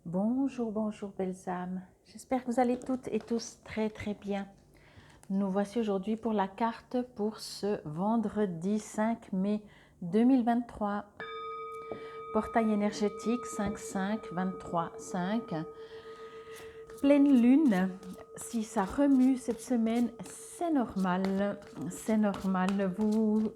Bonjour, bonjour belles âmes. J'espère que vous allez toutes et tous très très bien. Nous voici aujourd'hui pour la carte pour ce vendredi 5 mai 2023. Portail énergétique 5, 23, 5. Pleine lune, si ça remue cette semaine, c'est normal. C'est normal. Vous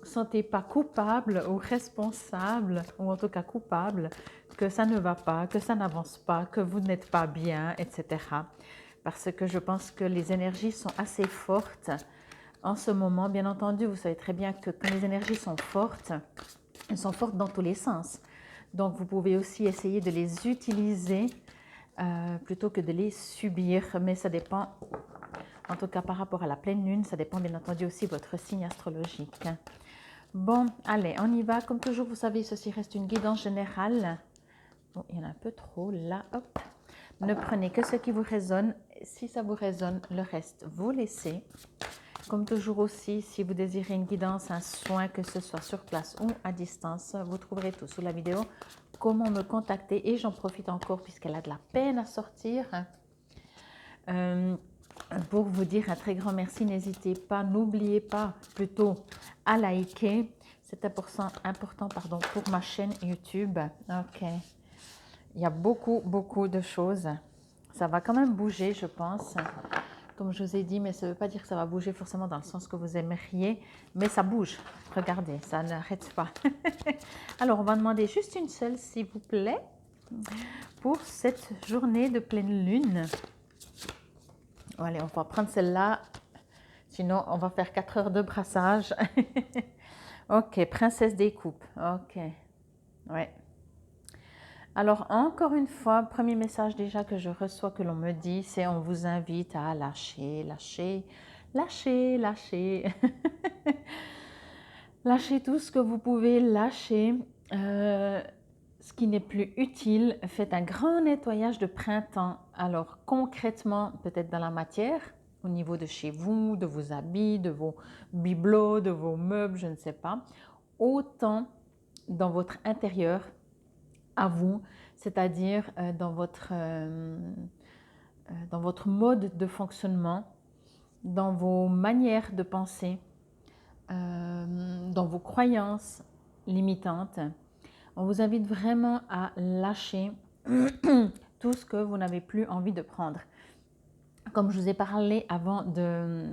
sentez pas coupable ou responsable, ou en tout cas coupable, que ça ne va pas, que ça n'avance pas, que vous n'êtes pas bien, etc. Parce que je pense que les énergies sont assez fortes en ce moment. Bien entendu, vous savez très bien que quand les énergies sont fortes, elles sont fortes dans tous les sens. Donc, vous pouvez aussi essayer de les utiliser plutôt que de les subir. Mais ça dépend, en tout cas par rapport à la pleine lune, ça dépend bien entendu aussi de votre signe astrologique. Bon, allez, on y va. Comme toujours, vous savez, ceci reste une guidance générale. Bon, il y en a un peu trop là, hop. Ne prenez que ce qui vous résonne. Si ça vous résonne, le reste, vous laissez. Comme toujours aussi, si vous désirez une guidance, un soin, que ce soit sur place ou à distance, vous trouverez tout sous la vidéo. Comment me contacter, et j'en profite encore puisqu'elle a de la peine à sortir. Pour vous dire un très grand merci, n'hésitez pas, n'oubliez pas plutôt à liker. C'est important pour ma chaîne YouTube. Ok. Il y a beaucoup de choses. Ça va quand même bouger, je pense. Comme je vous ai dit, mais ça ne veut pas dire que ça va bouger forcément dans le sens que vous aimeriez. Mais ça bouge. Regardez, ça n'arrête pas. Alors, on va demander juste une seule, s'il vous plaît, pour cette journée de pleine lune. Allez, on va prendre celle-là. Sinon, on va faire 4 heures de brassage. Ok, princesse des coupes. Ok, ouais. Alors, encore une fois, premier message déjà que je reçois, que l'on me dit, c'est on vous invite à lâcher, lâcher, lâcher, lâcher. Lâchez tout ce que vous pouvez lâcher. Ce qui n'est plus utile, faites un grand nettoyage de printemps. Alors, concrètement, peut-être dans la matière, au niveau de chez vous, de vos habits, de vos bibelots, de vos meubles, je ne sais pas. Autant dans votre intérieur, à vous, c'est-à-dire dans votre mode de fonctionnement, dans vos manières de penser, dans vos croyances limitantes. On vous invite vraiment à lâcher tout ce que vous n'avez plus envie de prendre. Comme je vous ai parlé avant de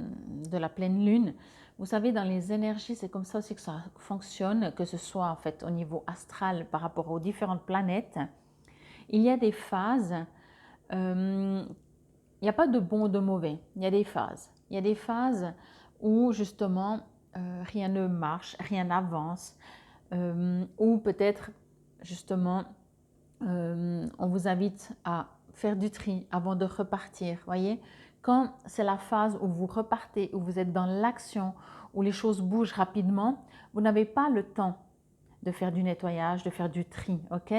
la pleine lune, vous savez, dans les énergies, c'est comme ça aussi que ça fonctionne, que ce soit en fait au niveau astral par rapport aux différentes planètes. Il y a des phases, il n'y a pas de bon ou de mauvais, il y a des phases. Il y a des phases où justement rien ne marche, rien n'avance, ou peut-être justement on vous invite à faire du tri avant de repartir. Voyez, quand c'est la phase où vous repartez, où vous êtes dans l'action, où les choses bougent rapidement, vous n'avez pas le temps de faire du nettoyage, de faire du tri, ok?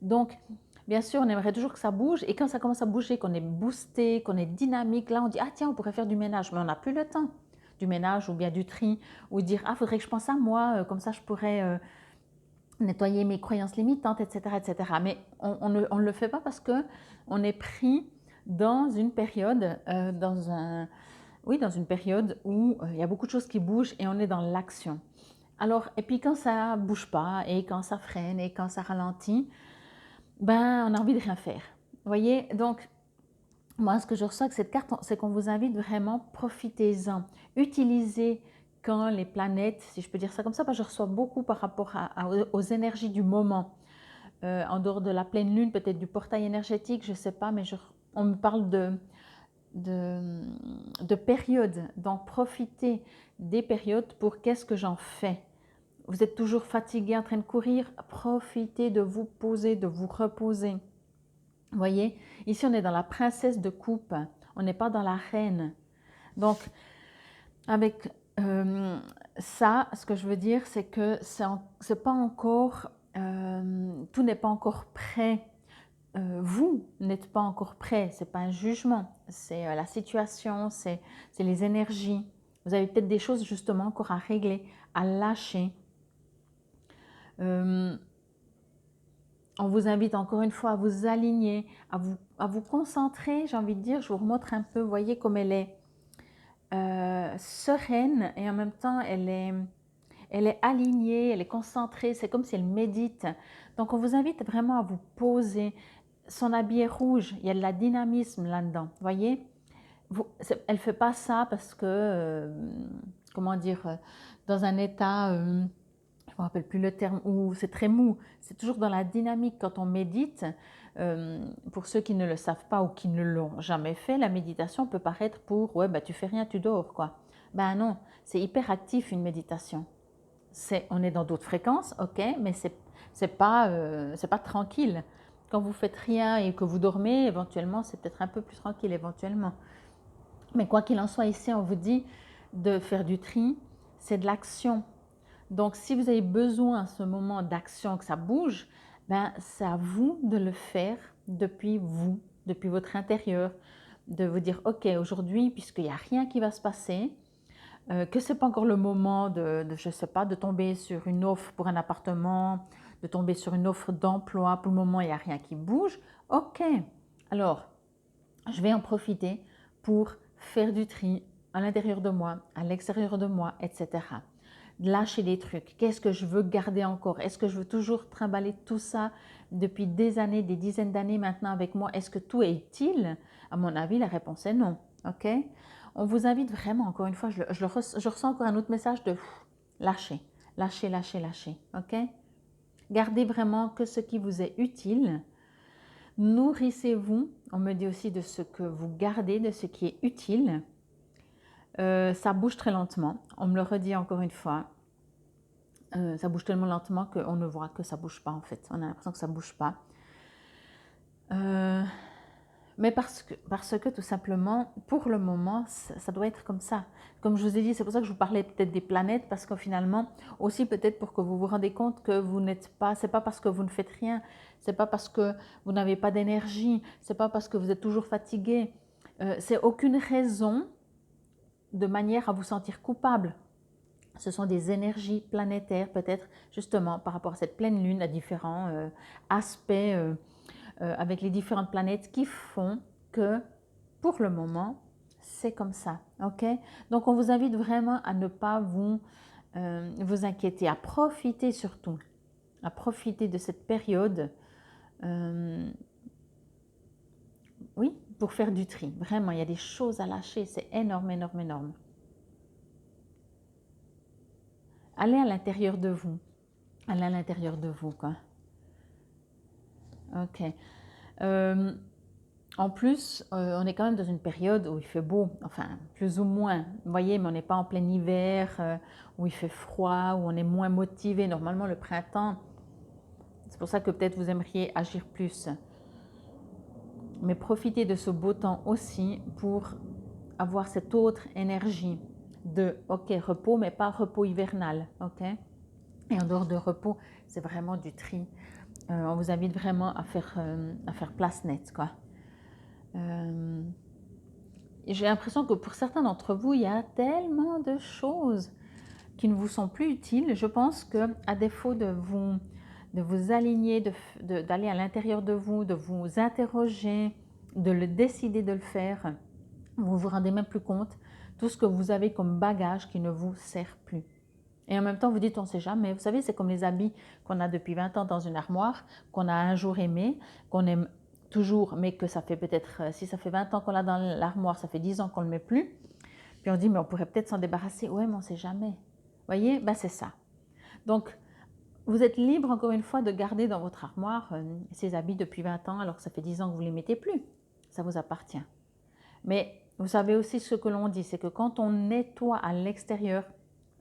Donc, bien sûr, on aimerait toujours que ça bouge, et quand ça commence à bouger, qu'on est boosté, qu'on est dynamique, là on dit, ah tiens, on pourrait faire du ménage, mais on n'a plus le temps du ménage ou bien du tri, ou dire, ah, faudrait que je pense à moi, comme ça je pourrais nettoyer mes croyances limitantes, etc. etc. Mais on ne le fait pas parce qu'on est pris dans une période, dans une période où il y a beaucoup de choses qui bougent et on est dans l'action. Alors, et puis quand ça bouge pas, et quand ça freine, et quand ça ralentit, ben on a envie de rien faire. Vous voyez, donc moi ce que je ressens avec cette carte, c'est qu'on vous invite vraiment, profitez-en, utilisez quand les planètes, si je peux dire ça comme ça, parce que je reçois beaucoup par rapport aux énergies du moment. En dehors de la pleine lune, peut-être du portail énergétique, je ne sais pas, mais on me parle de périodes. Donc profitez des périodes pour qu'est-ce que j'en fais. Vous êtes toujours fatigué, en train de courir, profitez de vous poser, de vous reposer. Vous voyez, ici on est dans la princesse de coupe, on n'est pas dans la reine. Donc, avec ça, ce que je veux dire, c'est que c'est pas encore, tout n'est pas encore prêt. Vous n'êtes pas encore prêt, c'est pas un jugement, c'est la situation, c'est les énergies. Vous avez peut-être des choses justement encore à régler, à lâcher. On vous invite encore une fois à vous aligner, à vous concentrer, j'ai envie de dire, je vous remontre un peu, vous voyez comme elle est sereine et en même temps elle est alignée, elle est concentrée, c'est comme si elle médite. Donc on vous invite vraiment à vous poser. Son habit est rouge, il y a de la dynamisme là-dedans, voyez. Elle ne fait pas ça parce que, comment dire, dans un état, je ne me rappelle plus le terme, où c'est très mou. C'est toujours dans la dynamique quand on médite. Pour ceux qui ne le savent pas ou qui ne l'ont jamais fait, la méditation peut paraître pour, ouais, bah, tu fais rien, tu dors, quoi. Ben non, c'est hyper actif une méditation. On est dans d'autres fréquences, ok, mais c'est pas tranquille. Quand vous faites rien et que vous dormez, éventuellement, c'est peut-être un peu plus tranquille, éventuellement. Mais quoi qu'il en soit, ici, on vous dit de faire du tri, c'est de l'action. Donc, si vous avez besoin à ce moment d'action, que ça bouge, ben, c'est à vous de le faire depuis vous, depuis votre intérieur, de vous dire, ok, aujourd'hui, puisqu'il n'y a rien qui va se passer, que ce n'est pas encore le moment je ne sais pas, de tomber sur une offre pour un appartement, de tomber sur une offre d'emploi, pour le moment, il n'y a rien qui bouge, ok. Alors, je vais en profiter pour faire du tri à l'intérieur de moi, à l'extérieur de moi, etc. Lâcher des trucs. Qu'est-ce que je veux garder encore? Est-ce que je veux toujours trimballer tout ça depuis des années, des dizaines d'années maintenant avec moi? Est-ce que tout est utile? À mon avis, la réponse est non. Ok? On vous invite vraiment, encore une fois, je ressens encore un autre message de lâcher, lâcher, lâcher, lâcher. Ok? Gardez vraiment que ce qui vous est utile. Nourrissez-vous, on me dit aussi de ce que vous gardez, de ce qui est utile. Ça bouge très lentement, on me le redit encore une fois. Ça bouge tellement lentement qu'on ne voit que ça ne bouge pas en fait. On a l'impression que ça ne bouge pas. Mais parce que tout simplement, pour le moment, ça doit être comme ça. Comme je vous ai dit, c'est pour ça que je vous parlais peut-être des planètes, parce que finalement, aussi peut-être pour que vous vous rendez compte que vous n'êtes pas, c'est pas parce que vous ne faites rien, c'est pas parce que vous n'avez pas d'énergie, c'est pas parce que vous êtes toujours fatigué, c'est aucune raison de manière à vous sentir coupable. Ce sont des énergies planétaires, peut-être justement par rapport à cette pleine lune, à différents aspects avec les différentes planètes qui font que pour le moment, c'est comme ça. Ok? Donc on vous invite vraiment à ne pas vous inquiéter, à profiter surtout, à profiter de cette période, oui, pour faire du tri. Vraiment, il y a des choses à lâcher, c'est énorme, énorme, énorme. Allez à l'intérieur de vous. Allez à l'intérieur de vous, quoi. Ok. En plus, on est quand même dans une période où il fait beau, enfin, plus ou moins. Vous voyez, mais on n'est pas en plein hiver, où il fait froid, où on est moins motivé. Normalement, le printemps, c'est pour ça que peut-être vous aimeriez agir plus. Mais profitez de ce beau temps aussi pour avoir cette autre énergie de, ok, repos, mais pas repos hivernal, ok? Et en dehors de repos, c'est vraiment du tri. On vous invite vraiment à faire place nette, quoi. J'ai l'impression que pour certains d'entre vous, il y a tellement de choses qui ne vous sont plus utiles. Je pense qu'à défaut de vous aligner, d'aller à l'intérieur de vous interroger, de le décider de le faire, vous vous rendez même plus compte tout ce que vous avez comme bagage qui ne vous sert plus. Et en même temps, vous dites, on ne sait jamais. Vous savez, c'est comme les habits qu'on a depuis 20 ans dans une armoire, qu'on a un jour aimé, qu'on aime toujours, mais que ça fait peut-être, si ça fait 20 ans qu'on l'a dans l'armoire, ça fait 10 ans qu'on ne le met plus. Puis on dit, mais on pourrait peut-être s'en débarrasser. Ouais, mais on ne sait jamais. Vous voyez, ben c'est ça. Donc, vous êtes libre, encore une fois, de garder dans votre armoire ces habits depuis 20 ans, alors que ça fait 10 ans que vous ne les mettez plus. Ça vous appartient. Mais vous savez aussi ce que l'on dit, c'est que quand on nettoie à l'extérieur,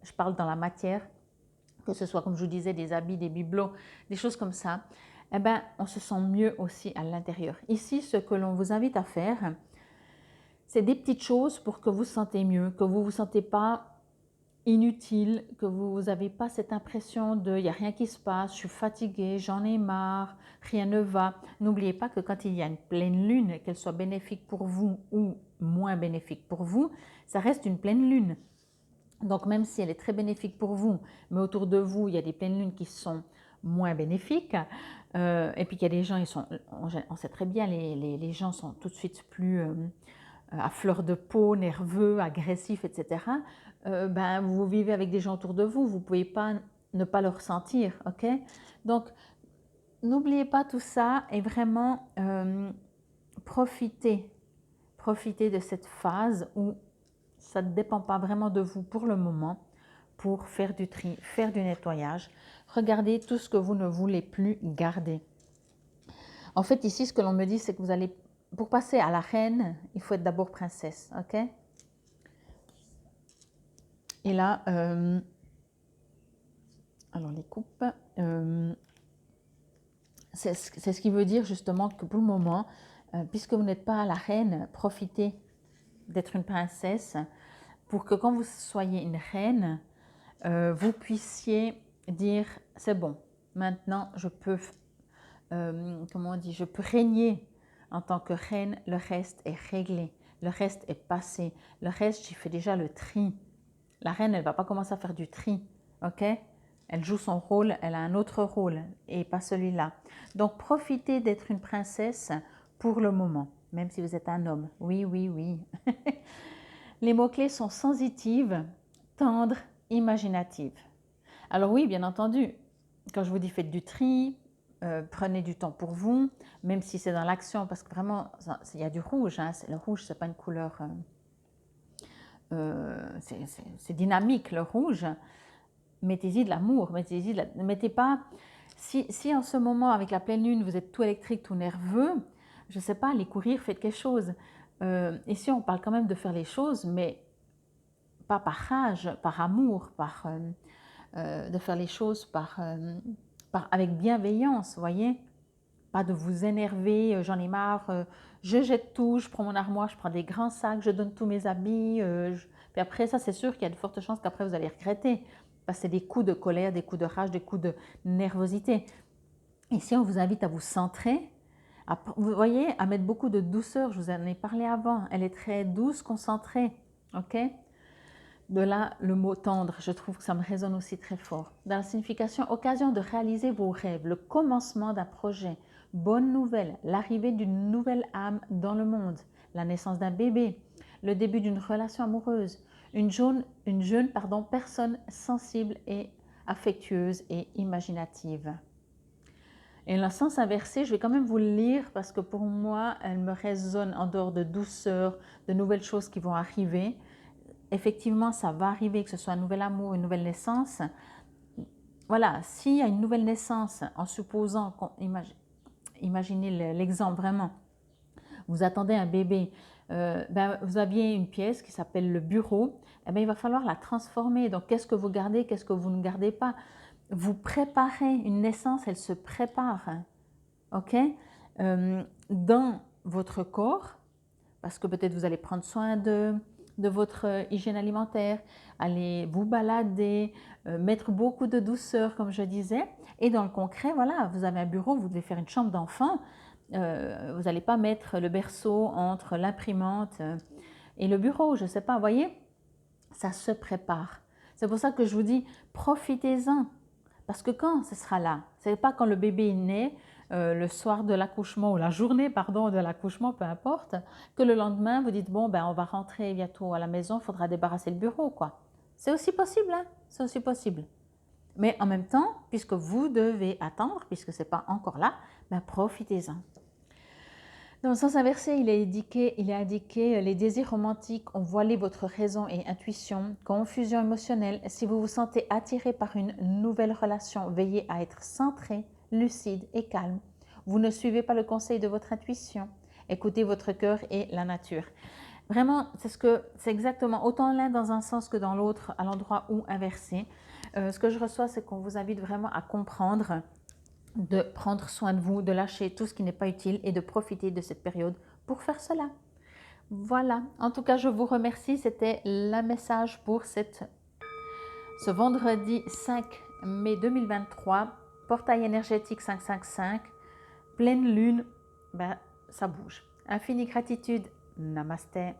je parle dans la matière, que ce soit, comme je vous disais, des habits, des bibelots, des choses comme ça, eh ben, on se sent mieux aussi à l'intérieur. Ici, ce que l'on vous invite à faire, c'est des petites choses pour que vous vous sentez mieux, que vous ne vous sentez pas inutile, que vous n'avez pas cette impression de il n'y a rien qui se passe, je suis fatiguée, j'en ai marre, rien ne va. N'oubliez pas que quand il y a une pleine lune, qu'elle soit bénéfique pour vous ou moins bénéfique pour vous, ça reste une pleine lune. Donc même si elle est très bénéfique pour vous, mais autour de vous, il y a des pleines lunes qui sont moins bénéfique. Et puis qu'il y a des gens, on sait très bien, les gens sont tout de suite plus à fleur de peau, nerveux, agressifs, etc. Ben, vous vivez avec des gens autour de vous, vous ne pouvez pas ne pas le ressentir, ok? Donc, n'oubliez pas tout ça et vraiment profitez de cette phase où ça ne dépend pas vraiment de vous pour le moment, pour faire du tri, faire du nettoyage. Regardez tout ce que vous ne voulez plus garder. En fait, ici, ce que l'on me dit, c'est que vous allez, pour passer à la reine, il faut être d'abord princesse, ok? Et là, alors les coupes, c'est ce qui veut dire justement que pour le moment, puisque vous n'êtes pas la reine, profitez d'être une princesse pour que quand vous soyez une reine, vous puissiez dire c'est bon, maintenant je peux, comment on dit, je peux régner en tant que reine, le reste est réglé, le reste est passé, le reste j'ai fait déjà le tri. La reine, elle ne va pas commencer à faire du tri, ok? Elle joue son rôle, elle a un autre rôle et pas celui-là. Donc profitez d'être une princesse pour le moment, même si vous êtes un homme. Oui, oui, oui. Les mots-clés sont sensitive, tendre, imaginative. Alors oui, bien entendu, quand je vous dis faites du tri, prenez du temps pour vous, même si c'est dans l'action, parce que vraiment, il y a du rouge. Hein, le rouge, ce n'est pas une couleur... c'est dynamique, le rouge. Mettez-y de l'amour, mettez pas... Si en ce moment, avec la pleine lune, vous êtes tout électrique, tout nerveux, je ne sais pas, allez courir, faites quelque chose. Ici, on parle quand même de faire les choses, mais pas par rage, par amour, de faire les choses avec bienveillance, voyez. Pas de vous énerver, j'en ai marre, je jette tout, je prends mon armoire, je prends des grands sacs, je donne tous mes habits. Puis après, ça, c'est sûr qu'il y a de fortes chances qu'après, vous allez regretter. Parce que c'est des coups de colère, des coups de rage, des coups de nervosité. Ici, on vous invite à vous centrer, vous voyez, à mettre beaucoup de douceur. Je vous en ai parlé avant. Elle est très douce, concentrée. Ok? De là, le mot tendre, je trouve que ça me résonne aussi très fort. Dans la signification, occasion de réaliser vos rêves, le commencement d'un projet, bonne nouvelle, l'arrivée d'une nouvelle âme dans le monde, la naissance d'un bébé, le début d'une relation amoureuse, une jeune personne sensible et affectueuse et imaginative. Et dans le sens inversé, je vais quand même vous le lire parce que pour moi, elle me résonne en dehors de douceur, de nouvelles choses qui vont arriver. Effectivement, ça va arriver, que ce soit un nouvel amour, une nouvelle naissance. Voilà, s'il y a une nouvelle naissance, en supposant, imaginez l'exemple vraiment, vous attendez un bébé, vous aviez une pièce qui s'appelle le bureau, il va falloir la transformer. Donc, qu'est-ce que vous gardez, qu'est-ce que vous ne gardez pas? Vous préparez une naissance, elle se prépare, ok? Dans votre corps, parce que peut-être vous allez prendre soin de votre hygiène alimentaire, aller vous balader, mettre beaucoup de douceur, comme je disais. Et dans le concret, voilà, vous avez un bureau, vous devez faire une chambre d'enfant. Vous n'allez pas mettre le berceau entre l'imprimante et le bureau, je ne sais pas, vous voyez, ça se prépare. C'est pour ça que je vous dis, profitez-en. Parce que quand ce sera là, ce n'est pas quand le bébé est né, le soir de l'accouchement ou la journée, pardon, de l'accouchement, peu importe, que le lendemain, vous dites, bon, on va rentrer bientôt à la maison, il faudra débarrasser le bureau, quoi. C'est aussi possible, hein, c'est aussi possible. Mais en même temps, puisque vous devez attendre, puisque ce n'est pas encore là, profitez-en. Dans le sens inversé, il est indiqué les désirs romantiques ont voilé votre raison et intuition, confusion émotionnelle. Si vous vous sentez attiré par une nouvelle relation, veillez à être centré, lucide et calme. Vous ne suivez pas le conseil de votre intuition. Écoutez votre cœur et la nature. Vraiment, c'est exactement autant l'un dans un sens que dans l'autre, à l'endroit où inversé. Ce que je reçois, c'est qu'on vous invite vraiment à comprendre, de prendre soin de vous, de lâcher tout ce qui n'est pas utile et de profiter de cette période pour faire cela. Voilà, en tout cas, je vous remercie. C'était le message pour ce vendredi 5 mai 2023, portail énergétique 555, pleine lune, ça bouge. Infinie gratitude, namasté.